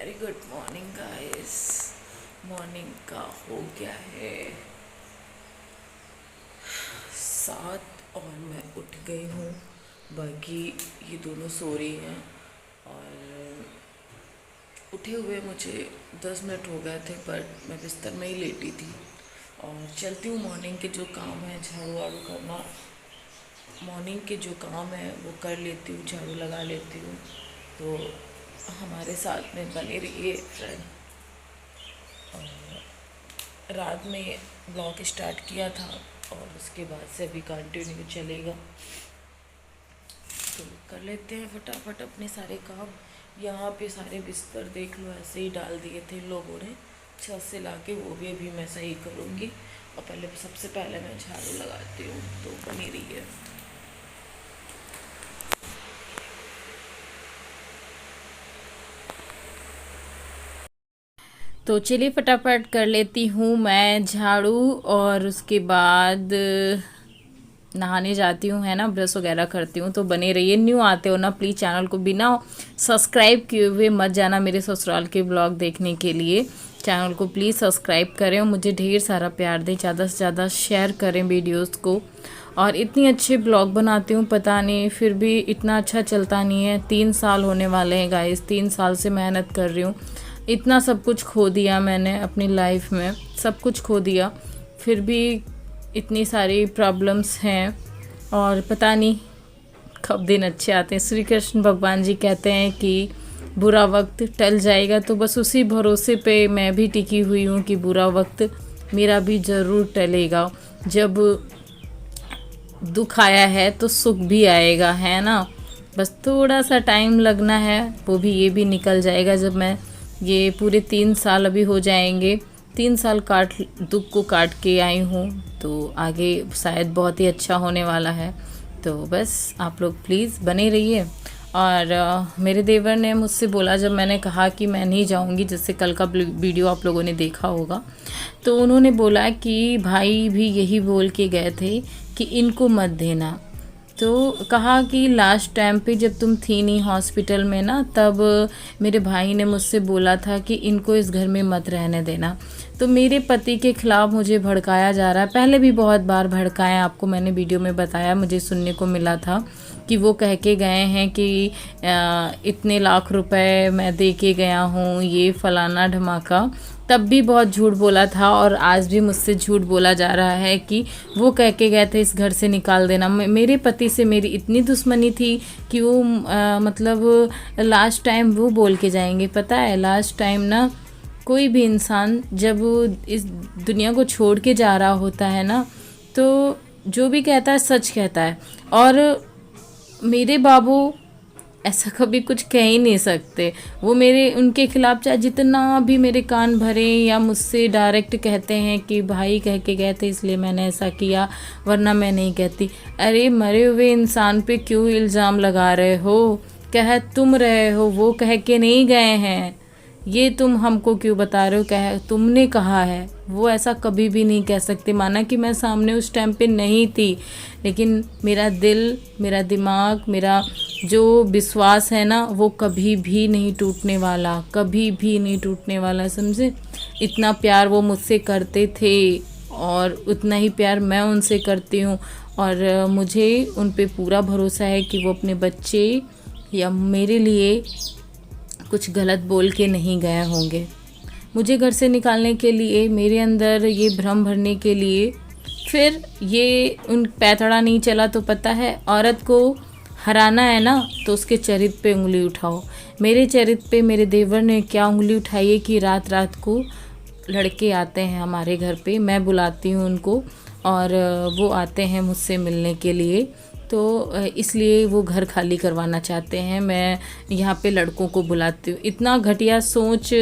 Very good morning guys. Morning का हो गया है 7 और मैं उठ गई हूँ। बाकी ये दोनों सो रही हैं और उठे हुए मुझे 10 मिनट हो गए थे, पर मैं बिस्तर में ही लेटी थी। और चलती हूँ, मॉर्निंग के जो काम है झाड़ू वाड़ू करना, मॉर्निंग के जो काम है वो कर लेती हूँ, झाड़ू लगा लेती हूँ। तो हमारे साथ में बने रहिए फ्रेंड। रात में ब्लॉग स्टार्ट किया था और उसके बाद से अभी कंटिन्यू चलेगा। तो कर लेते हैं फटाफट अपने सारे काम। यहाँ पे सारे बिस्तर देख लो ऐसे ही डाल दिए थे लोगों ने छत से लाके, वो भी अभी मैं सही करूँगी। और सबसे पहले मैं झाड़ू लगाती हूँ, तो बनी रही है। तो चलिए फटाफट कर लेती हूँ मैं झाड़ू और उसके बाद नहाने जाती हूँ, है ना, ब्रश वगैरह करती हूँ। तो बने रहिए, न्यू आते हो ना प्लीज़ चैनल को बिना सब्सक्राइब किए हुए मत जाना मेरे ससुराल के ब्लॉग देखने के लिए। चैनल को प्लीज़ सब्सक्राइब करें और मुझे ढेर सारा प्यार दें, ज़्यादा से ज़्यादा शेयर करें वीडियोस को। और इतनी अच्छे ब्लॉग बनाती हूँ, पता नहीं फिर भी इतना अच्छा चलता नहीं है। 3 साल होने वाले हैं गाइस, 3 साल से मेहनत कर रही हूँ। इतना सब कुछ खो दिया मैंने अपनी लाइफ में, सब कुछ खो दिया, फिर भी इतनी सारी प्रॉब्लम्स हैं और पता नहीं कब दिन अच्छे आते हैं। श्री कृष्ण भगवान जी कहते हैं कि बुरा वक्त टल जाएगा, तो बस उसी भरोसे पे मैं भी टिकी हुई हूँ कि बुरा वक्त मेरा भी ज़रूर टलेगा। जब दुख आया है तो सुख भी आएगा, है ना। बस थोड़ा सा टाइम लगना है, वो भी ये भी निकल जाएगा। जब मैं ये पूरे 3 साल अभी हो जाएंगे, 3 साल दुख को काट के आई हूँ, तो आगे शायद बहुत ही अच्छा होने वाला है। तो बस आप लोग प्लीज़ बने रहिए। और मेरे देवर ने मुझसे बोला, जब मैंने कहा कि मैं नहीं जाऊंगी, जैसे कल का वीडियो आप लोगों ने देखा होगा, तो उन्होंने बोला कि भाई भी यही बोल के गए थे कि इनको मत देना। तो कहा कि लास्ट टाइम पे जब तुम थी नहीं हॉस्पिटल में ना, तब मेरे भाई ने मुझसे बोला था कि इनको इस घर में मत रहने देना। तो मेरे पति के खिलाफ़ मुझे भड़काया जा रहा है। पहले भी बहुत बार भड़काया, आपको मैंने वीडियो में बताया, मुझे सुनने को मिला था कि वो कह के गए हैं कि इतने लाख रुपए मैं दे के गया हूँ, ये फलाना धमाका। तब भी बहुत झूठ बोला था और आज भी मुझसे झूठ बोला जा रहा है कि वो कह के गए थे इस घर से निकाल देना। मेरे पति से मेरी इतनी दुश्मनी थी कि वो मतलब लास्ट टाइम वो बोल के जाएंगे, पता है, लास्ट टाइम ना कोई भी इंसान जब इस दुनिया को छोड़ के जा रहा होता है ना, तो जो भी कहता है सच कहता है। और मेरे बाबू ऐसा कभी कुछ कह ही नहीं सकते। वो उनके खिलाफ चाहे जितना भी मेरे कान भरे या मुझसे डायरेक्ट कहते हैं कि भाई कह के गए थे इसलिए मैंने ऐसा किया, वरना मैं नहीं कहती। अरे मरे हुए इंसान पे क्यों इल्ज़ाम लगा रहे हो? कह तुम रहे हो, वो कह के नहीं गए हैं। ये तुम हमको क्यों बता रहे हो? कह तुमने कहा है, वो ऐसा कभी भी नहीं कह सकते। माना कि मैं सामने उस टाइम पे नहीं थी, लेकिन मेरा दिल, मेरा दिमाग, मेरा जो विश्वास है ना, वो कभी भी नहीं टूटने वाला, कभी भी नहीं टूटने वाला, समझे। इतना प्यार वो मुझसे करते थे और उतना ही प्यार मैं उनसे करती हूँ। और मुझे उन पे पूरा भरोसा है कि वो अपने बच्चे या मेरे लिए कुछ गलत बोल के नहीं गए होंगे। मुझे घर से निकालने के लिए, मेरे अंदर ये भ्रम भरने के लिए, फिर ये उन पैतड़ा नहीं चला। तो पता है, औरत को हराना है ना, तो उसके चरित्र पे उंगली उठाओ। मेरे चरित्र पे मेरे देवर ने क्या उंगली उठाई है कि रात रात को लड़के आते हैं हमारे घर पे, मैं बुलाती हूँ उनको और वो आते हैं मुझसे मिलने के लिए। तो इसलिए वो घर खाली करवाना चाहते हैं। मैं यहाँ पे लड़कों को बुलाती हूँ। इतना घटिया सोच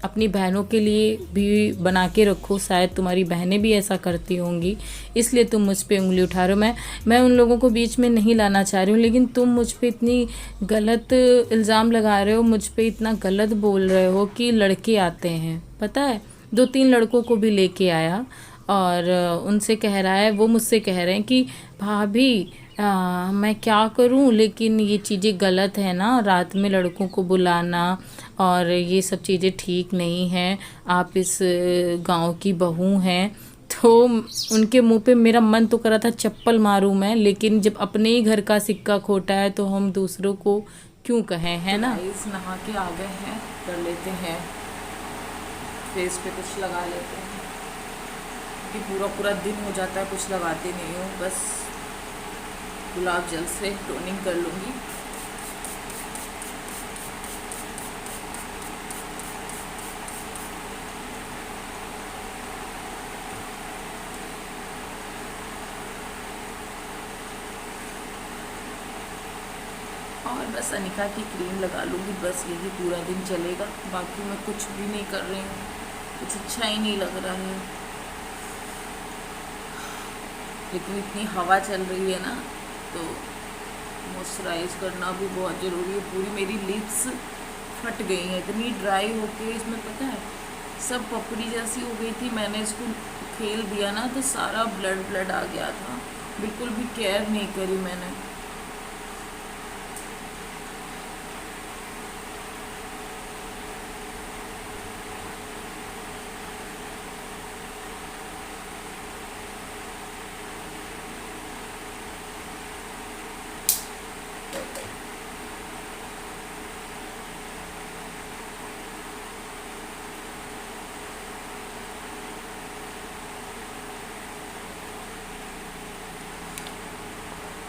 अपनी बहनों के लिए भी बना के रखो, शायद तुम्हारी बहनें भी ऐसा करती होंगी, इसलिए तुम मुझ पे उंगली उठा रहे हो। मैं उन लोगों को बीच में नहीं लाना चाह रही हूँ, लेकिन तुम मुझ पे इतनी गलत इल्ज़ाम लगा रहे हो, मुझ पे इतना गलत बोल रहे हो कि लड़के आते हैं। पता है, 2-3 लड़कों को भी लेके आया और उनसे कह रहा है, वो मुझसे कह रहे हैं कि भाभी मैं क्या करूं, लेकिन ये चीज़ें गलत है ना, रात में लड़कों को बुलाना, और ये सब चीज़ें ठीक नहीं हैं। आप इस गांव की बहू हैं, तो उनके मुंह पे मेरा मन तो करा था चप्पल मारूं मैं, लेकिन जब अपने ही घर का सिक्का खोटा है तो हम दूसरों को क्यों कहें, है ना। इस नहा के आ गए हैं, कर लेते हैं फेस पे कुछ लगा लेते हैं, क्योंकि पूरा पूरा दिन हो जाता है कुछ लगाते नहीं हूँ, बस गुलाब जल से टोनिंग कर लूँगी। और बस अनिका की क्रीम लगा लूँगी, बस यही पूरा दिन चलेगा। बाकी मैं कुछ भी नहीं कर रही हूँ, कुछ अच्छा ही नहीं लग रहा है। लेकिन इतनी हवा चल रही है ना, तो मॉइस्चराइज करना भी बहुत ज़रूरी है। पूरी मेरी लिप्स फट गई हैं, इतनी ड्राई होके, इसमें पता है सब पपड़ी जैसी हो गई थी। मैंने इसको खेल दिया ना तो सारा ब्लड ब्लड आ गया था, बिल्कुल भी केयर नहीं करी मैंने।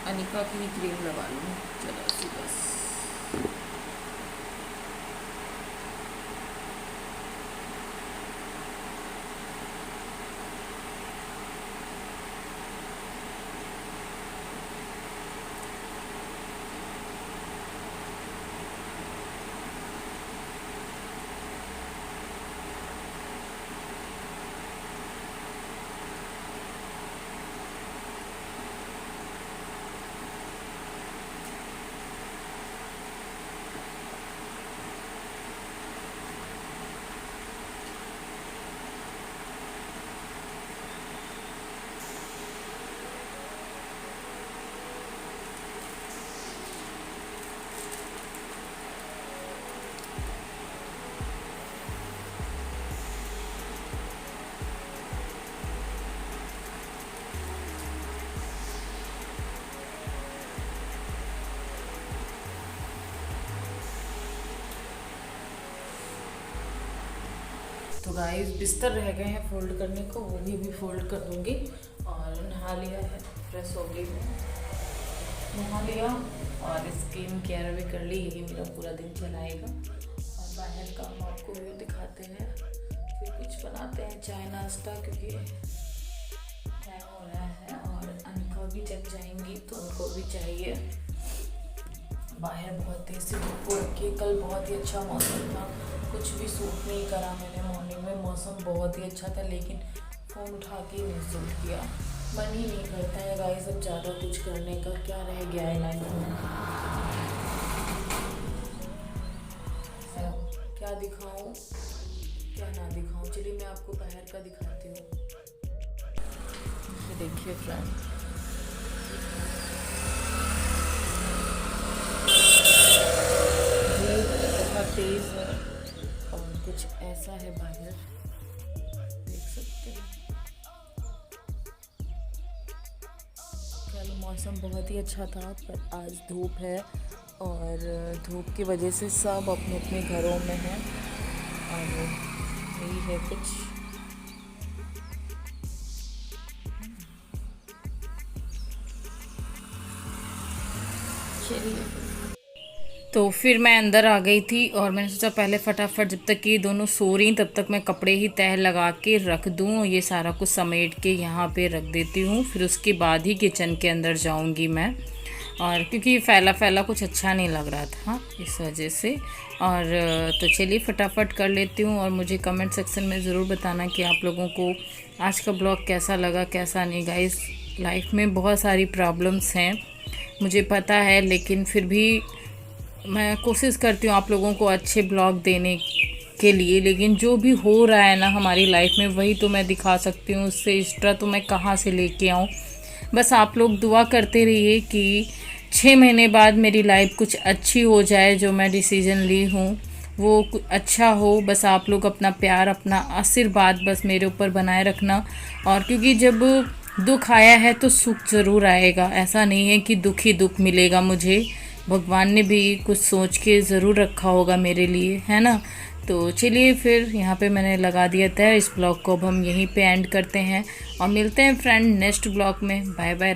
अनिका की ही क्रीम लगा लूँ, चलो सी बस। तो गाइस बिस्तर रह गए हैं फोल्ड करने को, वो भी फोल्ड कर दूंगी। और नहा लिया है, फ्रेश हो गई हूँ, नहा लिया और स्किन केयर भी कर ली, यही मेरा पूरा दिन चलाएगा। और बाहर का हम आपको व्यू दिखाते हैं, फिर कुछ बनाते हैं चाय नाश्ता, क्योंकि टाइम हो रहा है। और अनिका भी जब जाएंगी तो उनको भी चाहिए। बाहर बहुत तेज से धूप हो रखी है, कल बहुत ही अच्छा मौसम था, कुछ भी सूट नहीं करा मैंने। मॉर्निंग में मौसम बहुत ही अच्छा था, लेकिन फ़ोन उठा के नहीं सूट किया, मन ही नहीं करता है गाइस अब ज़्यादा कुछ करने का। क्या रह गया है लाइफ में, क्या दिखाऊं क्या ना दिखाऊं। चलिए मैं आपको बाहर का दिखाती हूँ। देखिए फ्रेंड, बहुत तेज है और कुछ ऐसा है बाहर, देख सकते हैं। कल मौसम बहुत ही अच्छा था, पर आज धूप है, और धूप की वजह से सब अपने अपने घरों में हैं, और यही है कुछ। चलिए, तो फिर मैं अंदर आ गई थी और मैंने सोचा पहले फटाफट जब तक ये दोनों सो रही तब तक मैं कपड़े ही तह लगा के रख दूँ, ये सारा कुछ समेट के यहाँ पे रख देती हूँ। फिर उसके बाद ही किचन के अंदर जाऊँगी मैं, और क्योंकि फैला फैला कुछ अच्छा नहीं लग रहा था इस वजह से। और तो चलिए फटाफट कर लेती हूँ, और मुझे कमेंट सेक्शन में ज़रूर बताना कि आप लोगों को आज का ब्लॉग कैसा लगा कैसा नहीं। गाइस लाइफ में बहुत सारी प्रॉब्लम्स हैं, मुझे पता है, लेकिन फिर भी मैं कोशिश करती हूँ आप लोगों को अच्छे ब्लॉग देने के लिए। लेकिन जो भी हो रहा है ना हमारी लाइफ में, वही तो मैं दिखा सकती हूँ, उससे एक्स्ट्रा तो मैं कहाँ से लेके आऊँ। बस आप लोग दुआ करते रहिए कि 6 महीने बाद मेरी लाइफ कुछ अच्छी हो जाए, जो मैं डिसीज़न ली हूँ वो अच्छा हो। बस आप लोग अपना प्यार, अपना आशीर्वाद बस मेरे ऊपर बनाए रखना। और क्योंकि जब दुख आया है तो सुख ज़रूर आएगा, ऐसा नहीं है कि दुख ही दुख मिलेगा मुझे। भगवान ने भी कुछ सोच के ज़रूर रखा होगा मेरे लिए, है ना। तो चलिए फिर यहाँ पे मैंने लगा दिया था इस ब्लॉग को, अब हम यहीं पे एंड करते हैं और मिलते हैं फ्रेंड नेक्स्ट ब्लॉग में। Bye bye.